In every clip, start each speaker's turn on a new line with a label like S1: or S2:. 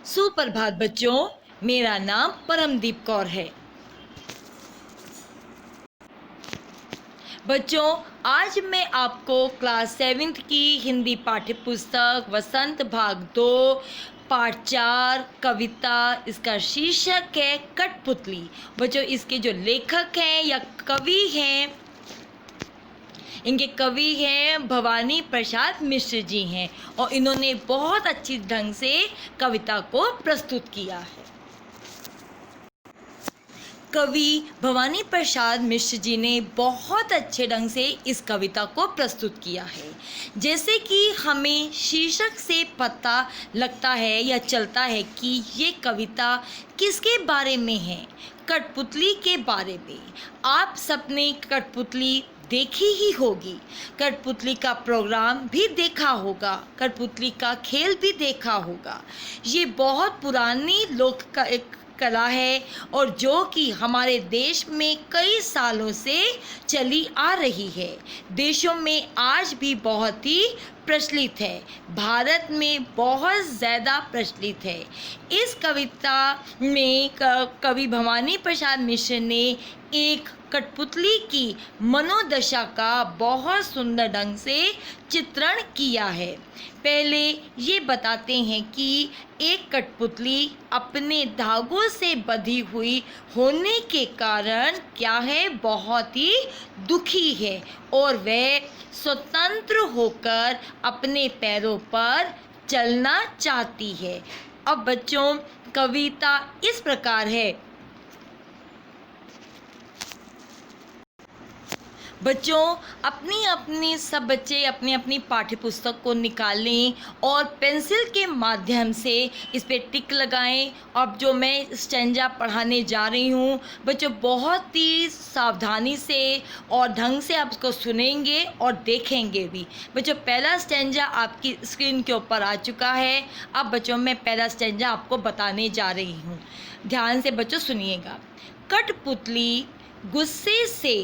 S1: सुप्रभात बच्चों, मेरा नाम परमदीप कौर है। बच्चों, आज मैं आपको क्लास 7th की हिंदी पाठ्य पुस्तक वसंत भाग 2 पाठ 4 कविता, इसका शीर्षक है कठपुतली। बच्चों, इसके जो लेखक हैं या कवि हैं, इनके कवि हैं भवानी प्रसाद मिश्र जी हैं और इन्होंने बहुत अच्छी ढंग से कविता को प्रस्तुत किया है। कवि भवानी प्रसाद मिश्र जी ने बहुत अच्छे ढंग से इस कविता को प्रस्तुत किया है। जैसे कि हमें शीर्षक से पता लगता है या चलता है कि ये कविता किसके बारे में है, कठपुतली के बारे में। आप सबने कठपुतली देखी ही होगी, कठपुतली का प्रोग्राम भी देखा होगा, कठपुतली का खेल भी देखा होगा। ये बहुत पुरानी लोक का एक कला है और जो कि हमारे देश में कई सालों से चली आ रही है। देशों में आज भी बहुत ही प्रचलित है, भारत में बहुत ज़्यादा प्रचलित है। इस कविता में कवि भवानी प्रसाद मिश्र ने एक कठपुतली की मनोदशा का बहुत सुंदर ढंग से चित्रण किया है। पहले ये बताते हैं कि एक कठपुतली अपने धागों से बंधी हुई होने के कारण क्या है, बहुत ही दुखी है और वह स्वतंत्र होकर अपने पैरों पर चलना चाहती है। अब बच्चों, कविता इस प्रकार है। बच्चों, सब बच्चे अपनी अपनी पाठ्य पुस्तक को निकालें और पेंसिल के माध्यम से इस पे टिक लगाएं। अब जो मैं स्टैंजा पढ़ाने जा रही हूँ, बच्चों बहुत ही सावधानी से और ढंग से आप इसको सुनेंगे और देखेंगे भी। बच्चों, पहला स्टैंजा आपकी स्क्रीन के ऊपर आ चुका है। अब बच्चों, मैं पहला स्टैंजा आपको बताने जा रही हूँ, ध्यान से बच्चों सुनिएगा। कठपुतली गुस्से से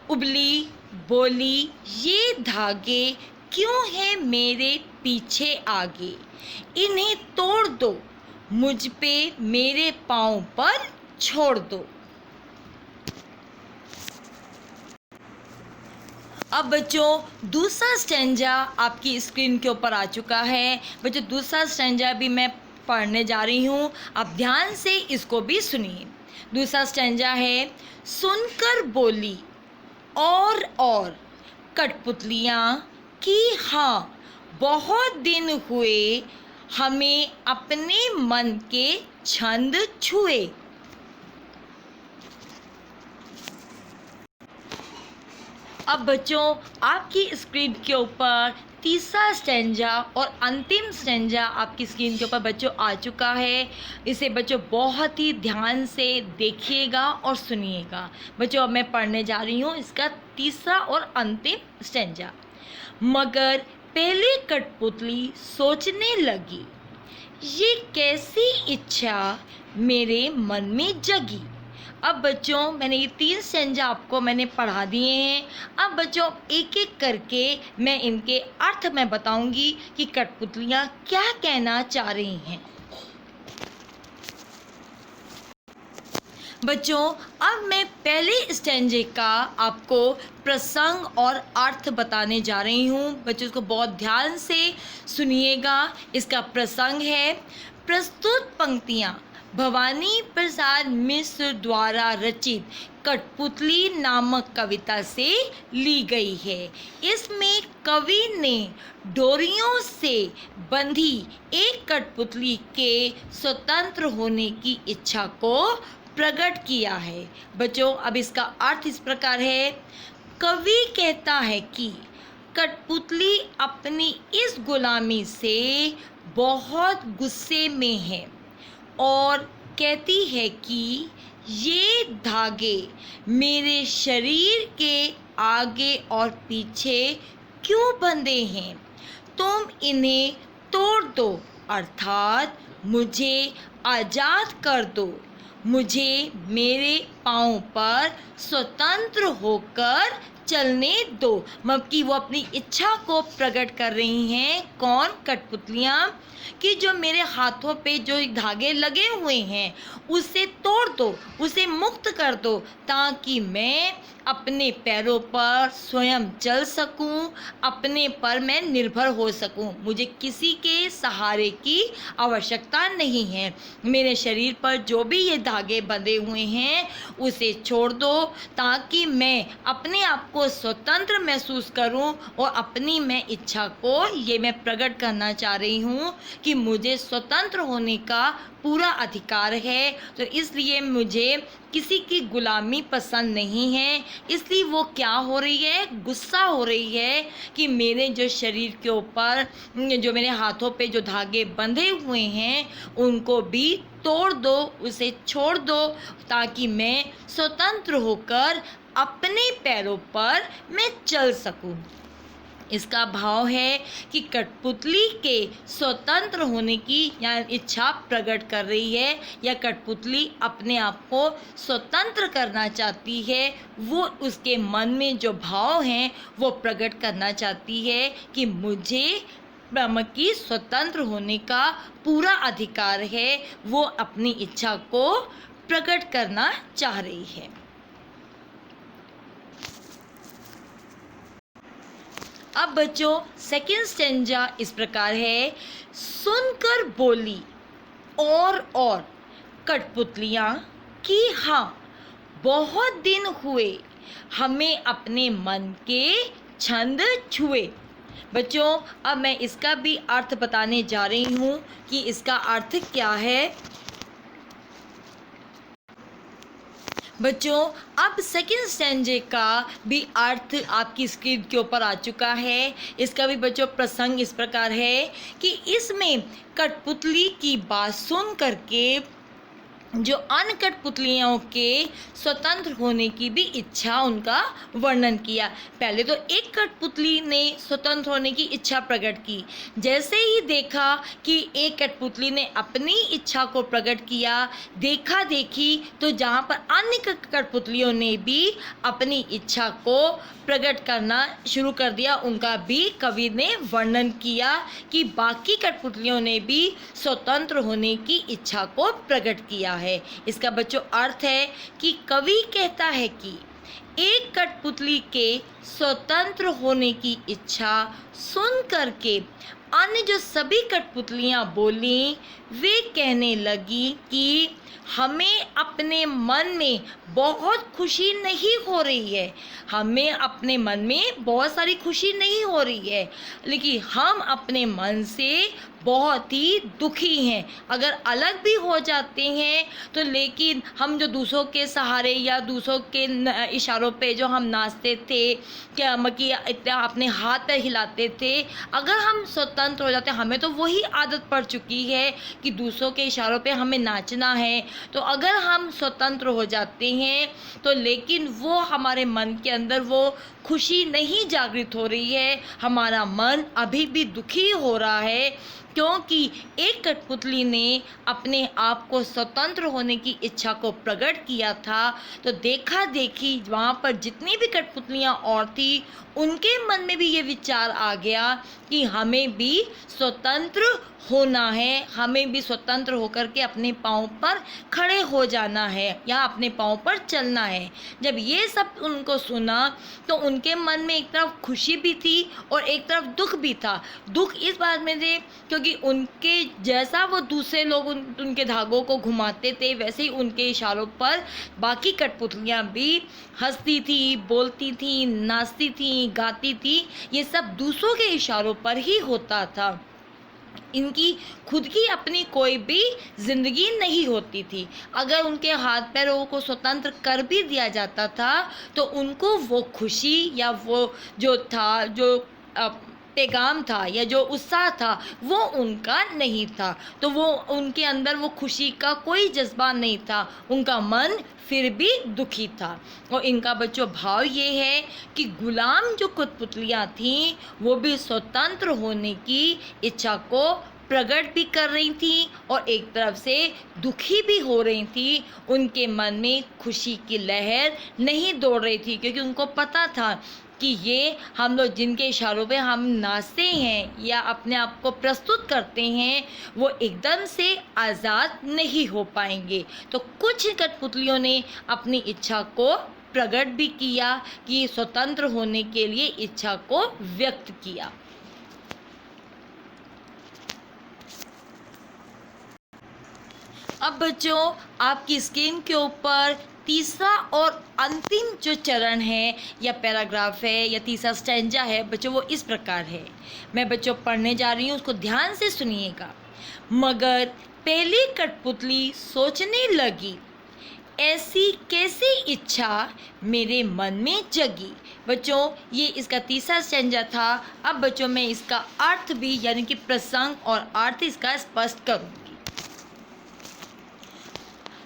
S1: उबली बोली, ये धागे क्यों हैं मेरे पीछे आगे, इन्हें तोड़ दो, मुझ पे मेरे पाँव पर छोड़ दो। अब बच्चों, दूसरा स्टैंजा आपकी स्क्रीन के ऊपर आ चुका है। बच्चों, दूसरा स्टैंजा भी मैं पढ़ने जा रही हूँ, आप ध्यान से इसको भी सुनिए। दूसरा स्टैंजा है, सुनकर बोली और कठपुतलियाँ कि हाँ, बहुत दिन हुए हमें अपने मन के छंद छुए। अब बच्चों, आपकी स्क्रीन के ऊपर तीसरा स्टैंजा और अंतिम स्टैंजा आपकी स्क्रीन के ऊपर बच्चों आ चुका है। इसे बच्चों बहुत ही ध्यान से देखिएगा और सुनिएगा। बच्चों, अब मैं पढ़ने जा रही हूँ इसका तीसरा और अंतिम स्टैंजा। मगर पहले कठपुतली सोचने लगी, ये कैसी इच्छा मेरे मन में जगी। अब बच्चों, मैंने ये 3 स्टैंजा आपको मैंने पढ़ा दिए हैं। अब बच्चों, एक एक करके मैं इनके अर्थ मैं बताऊंगी कि कठपुतलियाँ क्या कहना चाह रही हैं। बच्चों, अब मैं पहले स्टैंजे का आपको प्रसंग और अर्थ बताने जा रही हूँ। बच्चों, इसको बहुत ध्यान से सुनिएगा। इसका प्रसंग है, प्रस्तुत पंक्तियाँ भवानी प्रसाद मिश्र द्वारा रचित कठपुतली नामक कविता से ली गई है। इसमें कवि ने डोरियों से बंधी एक कठपुतली के स्वतंत्र होने की इच्छा को प्रकट किया है। बच्चों, अब इसका अर्थ इस प्रकार है। कवि कहता है कि कठपुतली अपनी इस गुलामी से बहुत गुस्से में है और कहती है कि ये धागे मेरे शरीर के आगे और पीछे क्यों बंधे हैं, तुम इन्हें तोड़ दो, अर्थात मुझे आज़ाद कर दो, मुझे मेरे पाँव पर स्वतंत्र होकर चलने दो। मतलब कि वो अपनी इच्छा को प्रकट कर रही हैं। कौन? कठपुतलियाँ। कि जो मेरे हाथों पे जो धागे लगे हुए हैं उसे तोड़ दो, उसे मुक्त कर दो, ताकि मैं अपने पैरों पर स्वयं चल सकूं, अपने पर मैं निर्भर हो सकूं। मुझे किसी के सहारे की आवश्यकता नहीं है। मेरे शरीर पर जो भी ये धागे बंधे हुए हैं उसे छोड़ दो, ताकि मैं अपने आप को स्वतंत्र महसूस करूं और अपनी मैं इच्छा को ये मैं प्रकट करना चाह रही हूं कि मुझे स्वतंत्र होने का पूरा अधिकार है। तो इसलिए मुझे किसी की गुलामी पसंद नहीं है। इसलिए वो क्या हो रही है? गुस्सा हो रही है कि मेरे जो शरीर के ऊपर जो मेरे हाथों पे जो धागे बंधे हुए हैं उनको भी तोड़ दो, उसे छोड़ दो, ताकि मैं स्वतंत्र होकर अपने पैरों पर मैं चल सकूं। इसका भाव है कि कठपुतली के स्वतंत्र होने की या इच्छा प्रकट कर रही है, या कठपुतली अपने आप को स्वतंत्र करना चाहती है। वो उसके मन में जो भाव हैं वो प्रकट करना चाहती है कि मुझे ब्रह्म की स्वतंत्र होने का पूरा अधिकार है। वो अपनी इच्छा को प्रकट करना चाह रही है। अब बच्चों सेकंड स्टेंजा इस प्रकार है। सुनकर बोली और कठपुतलियाँ कि हाँ, बहुत दिन हुए हमें अपने मन के छंद छुए। बच्चों अब मैं इसका भी अर्थ बताने जा रही हूँ कि इसका अर्थ क्या है। बच्चों अब सेकंड स्टैंजे का भी अर्थ आपकी स्क्रीन के ऊपर आ चुका है। इसका भी बच्चों प्रसंग इस प्रकार है कि इसमें कठपुतली की बात सुन करके जो अन्य कठपुतलियों के स्वतंत्र होने की भी इच्छा उनका वर्णन किया। पहले तो एक कठपुतली ने स्वतंत्र होने की इच्छा प्रकट की। जैसे ही देखा कि एक कठपुतली ने अपनी इच्छा को प्रकट किया, देखा देखी तो जहाँ पर अन्य कठपुतलियों ने भी अपनी इच्छा को प्रकट करना शुरू कर दिया, उनका भी कवि ने वर्णन किया कि बाकी कठपुतलियों ने भी स्वतंत्र होने की इच्छा को प्रकट किया है। इसका बच्चों अर्थ है कि कवि कहता है कि एक कठपुतली के स्वतंत्र होने की इच्छा सुन करके अन्य जो सभी कठपुतलियाँ बोली, वे कहने लगी कि हमें अपने मन में बहुत खुशी नहीं हो रही है, हमें अपने मन में बहुत सारी खुशी नहीं हो रही है, लेकिन हम अपने मन से बहुत ही दुखी हैं। अगर अलग भी हो जाते हैं तो लेकिन हम जो दूसरों के सहारे या दूसरों के इशारों पे जो हम नाचते थे, क्या कि इतना अपने हाथ पैर हिलाते थे, अगर हम स्वतंत्र हो जाते हैं, हमें तो वही आदत पड़ चुकी है कि दूसरों के इशारों पे हमें नाचना है। तो अगर हम स्वतंत्र हो जाते हैं तो लेकिन वो हमारे मन के अंदर वो खुशी नहीं जागृत हो रही है, हमारा मन अभी भी दुखी हो रहा है, क्योंकि एक कठपुतली ने अपने आप को स्वतंत्र होने की इच्छा को प्रकट किया था। तो देखा देखी वहाँ पर जितनी भी कठपुतलियाँ और थी, उनके मन में भी ये विचार आ गया कि हमें भी स्वतंत्र होना है, हमें भी स्वतंत्र होकर के अपने पाँव पर खड़े हो जाना है या अपने पाँव पर चलना है। जब ये सब उनको सुना तो उनके मन में एक तरफ खुशी भी थी और एक तरफ दुख भी था। दुख इस बात में थे क्योंकि उनके जैसा वो दूसरे लोग उनके धागों को घुमाते थे, वैसे ही उनके इशारों पर बाकी कठपुतलियाँ भी हंसती थी, बोलती थी, नाचती थी, गाती थी। ये सब दूसरों के इशारों पर ही होता था। इनकी खुद की अपनी कोई भी ज़िंदगी नहीं होती थी। अगर उनके हाथ पैरों को स्वतंत्र कर भी दिया जाता था तो उनको वो खुशी या वो जो था, जो पैगाम था या जो उत्साह था, वो उनका नहीं था। तो वो उनके अंदर वो खुशी का कोई जज्बा नहीं था, उनका मन फिर भी दुखी था। और इनका बच्चों भाव ये है कि गुलाम जो कठपुतलियाँ थीं वो भी स्वतंत्र होने की इच्छा को प्रकट भी कर रही थी और एक तरफ से दुखी भी हो रही थी। उनके मन में खुशी की लहर नहीं दौड़ रही थी, क्योंकि उनको पता था कि ये हम लोग जिनके इशारों पे हम नाचते हैं या अपने आप को प्रस्तुत करते हैं वो एकदम से आज़ाद नहीं हो पाएंगे। तो कुछ कठपुतलियों ने अपनी इच्छा को प्रकट भी किया कि स्वतंत्र होने के लिए इच्छा को व्यक्त किया। अब बच्चों आपकी स्क्रीन के ऊपर तीसरा और अंतिम जो चरण है या पैराग्राफ है या तीसरा स्टैंजा है बच्चों, वो इस प्रकार है। मैं बच्चों पढ़ने जा रही हूँ, उसको ध्यान से सुनिएगा। मगर पहली कठपुतली सोचने लगी, ऐसी कैसी इच्छा मेरे मन में जगी। बच्चों ये इसका तीसरा स्टैंजा था। अब बच्चों मैं इसका अर्थ भी यानी कि प्रसंग और अर्थ इसका स्पष्ट करूँगी।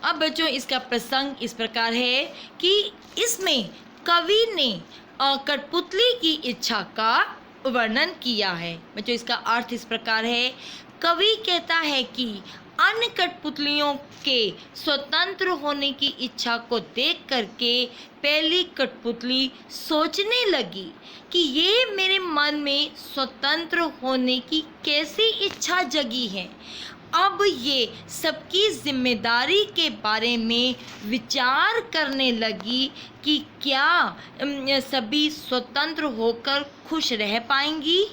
S1: अब बच्चों इसका प्रसंग इस प्रकार है कि इसमें कवि ने कठपुतली की इच्छा का वर्णन किया है। बच्चों इसका अर्थ इस प्रकार है, कवि कहता है कि अन्य कठपुतलियों के स्वतंत्र होने की इच्छा को देख करके पहली कठपुतली सोचने लगी कि ये मेरे मन में स्वतंत्र होने की कैसी इच्छा जगी है। अब ये सबकी जिम्मेदारी के बारे में विचार करने लगी कि क्या सभी स्वतंत्र होकर खुश रह पाएंगी,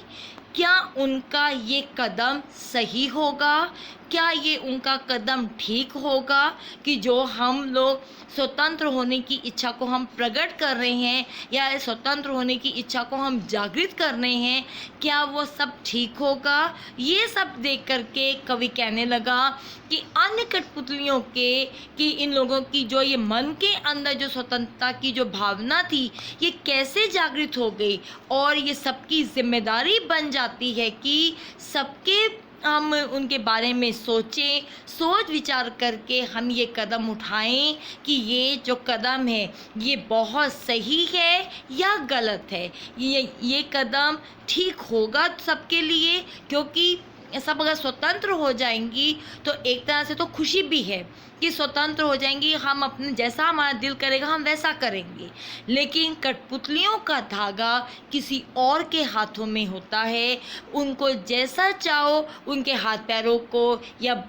S1: क्या उनका ये कदम सही होगा, क्या ये उनका कदम ठीक होगा कि जो हम लोग स्वतंत्र होने की इच्छा को हम प्रकट कर रहे हैं या स्वतंत्र होने की इच्छा को हम जागृत कर रहे हैं, क्या वो सब ठीक होगा। ये सब देख करके कवि कहने लगा कि अन्य कठपुतलियों के कि इन लोगों की जो ये मन के अंदर जो स्वतंत्रता की जो भावना थी ये कैसे जागृत हो गई, और ये सबकी जिम्मेदारी बन जाती है कि सबके हम उनके बारे में सोचें, सोच विचार करके हम ये कदम उठाएं कि ये जो कदम है ये बहुत सही है या गलत है, ये कदम ठीक होगा सबके लिए। क्योंकि सब अगर स्वतंत्र हो जाएंगी तो एक तरह से तो खुशी भी है कि स्वतंत्र हो जाएंगी, हम अपने जैसा हमारा दिल करेगा हम वैसा करेंगे। लेकिन कठपुतलियों का धागा किसी और के हाथों में होता है, उनको जैसा चाहो उनके हाथ पैरों को या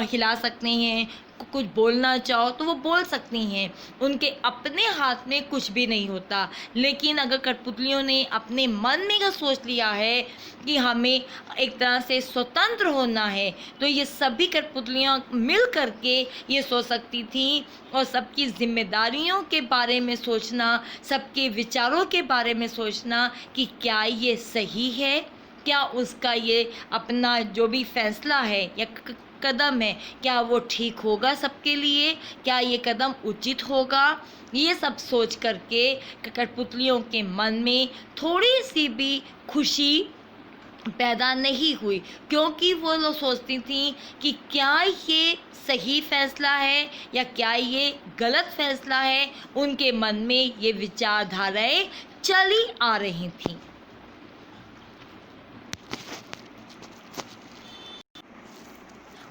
S1: हिला सकते हैं, कुछ बोलना चाहो तो वो बोल सकती हैं, उनके अपने हाथ में कुछ भी नहीं होता। लेकिन अगर कठपुतलियों ने अपने मन में यह सोच लिया है कि हमें एक तरह से स्वतंत्र होना है तो ये सभी कठपुतलियाँ मिल करके ये सोच सकती थी, और सबकी जिम्मेदारियों के बारे में सोचना, सबके विचारों के बारे में सोचना कि क्या ये सही है, क्या उसका ये अपना जो भी फैसला है या कदम है क्या वो ठीक होगा सबके लिए, क्या ये कदम उचित होगा। ये सब सोच करके कठपुतलियों के मन में थोड़ी सी भी खुशी पैदा नहीं हुई, क्योंकि वो लोग सोचती थी कि क्या ये सही फैसला है या क्या ये गलत फैसला है। उनके मन में ये विचारधाराएं चली आ रही थीं।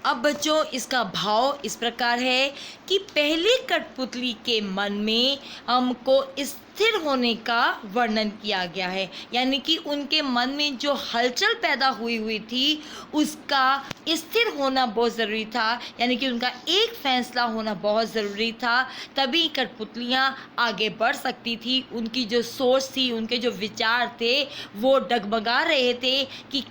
S1: अब बच्चों इसका भाव इस प्रकार है कि पहली कठपुतली के मन में हमको स्थिर होने का वर्णन किया गया है, यानी कि उनके मन में जो हलचल पैदा हुई थी उसका स्थिर होना बहुत ज़रूरी था, यानी कि उनका एक फैसला होना बहुत ज़रूरी था, तभी कठपुतलियाँ आगे बढ़ सकती थी। उनकी जो सोच थी, उनके जो विचार थे वो डगमगा रहे थे कि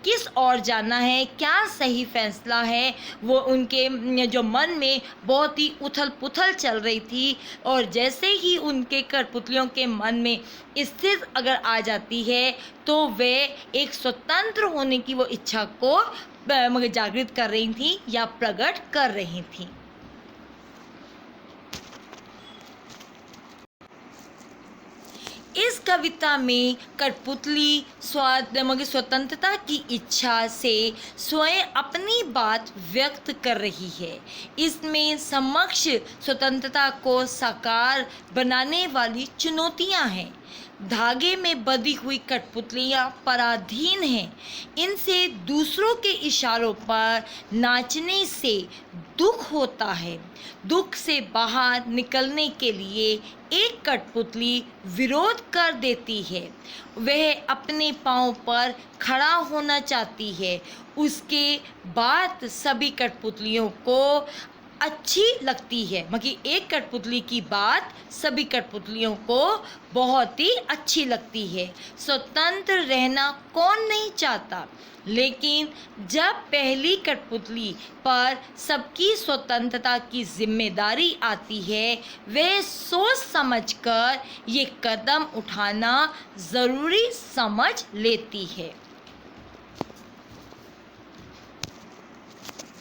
S1: किस ओर जाना है, क्या सही फैसला है। वो उनके जो मन में बहुत ही उथल पुथल चल रही थी, और जैसे ही उनके कठपुतलियों के मन में स्थिर अगर आ जाती है तो वे एक स्वतंत्र होने की वो इच्छा को जागृत कर रही थी या प्रकट कर रही थी। इस कविता में कठपुतली स्वतंत्रता की इच्छा से स्वयं अपनी बात व्यक्त कर रही है। इसमें समक्ष स्वतंत्रता को साकार बनाने वाली चुनौतियां हैं। धागे में बंधी हुई कठपुतलियाँ पराधीन हैं। इनसे दूसरों के इशारों पर नाचने से दुख होता है। दुख से बाहर निकलने के लिए एक कठपुतली विरोध कर देती है। वह अपने पाँव पर खड़ा होना चाहती है। उसके बाद सभी कठपुतलियों को अच्छी लगती है। मतलब एक कठपुतली की बात सभी कठपुतलियों को बहुत ही अच्छी लगती है। स्वतंत्र रहना कौन नहीं चाहता, लेकिन जब पहली कठपुतली पर सबकी स्वतंत्रता की जिम्मेदारी आती है, वह सोच समझकर ये कदम उठाना ज़रूरी समझ लेती है।